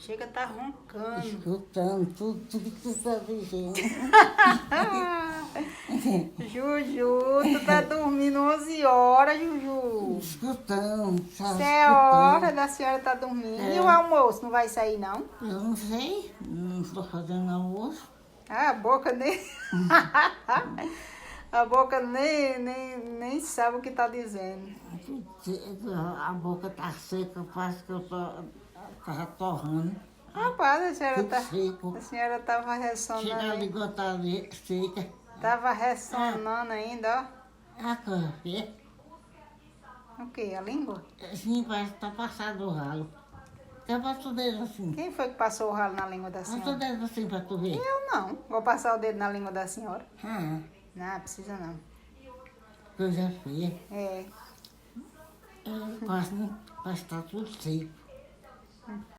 Chega, tá roncando. Escutando tudo que tu tá dizendo. Juju, tu tá dormindo 11 horas, Juju. Escutando, tá Isso é hora escutando. da senhora tá dormindo. É. E o almoço, não vai sair, não? Eu não sei, não estou fazendo almoço. Ah, a boca nem... A boca nem sabe o que tá dizendo. A boca tá seca, parece que eu tava torrando. Rapaz, Tudo seco. a senhora tava ressonando Chega ali, aí. gota seca. Tava ressonando ainda, A coisa feia. ó. O quê? A língua? Assim, parece que tá passado o ralo. Então, passa o dedo assim. Quem foi que passou o ralo na língua da Passa o senhora? dedo assim pra tu ver. Eu não. Vou passar o dedo na língua da senhora. Ah, Não, precisa não. coisa feia. É. Parece que tá tudo seco.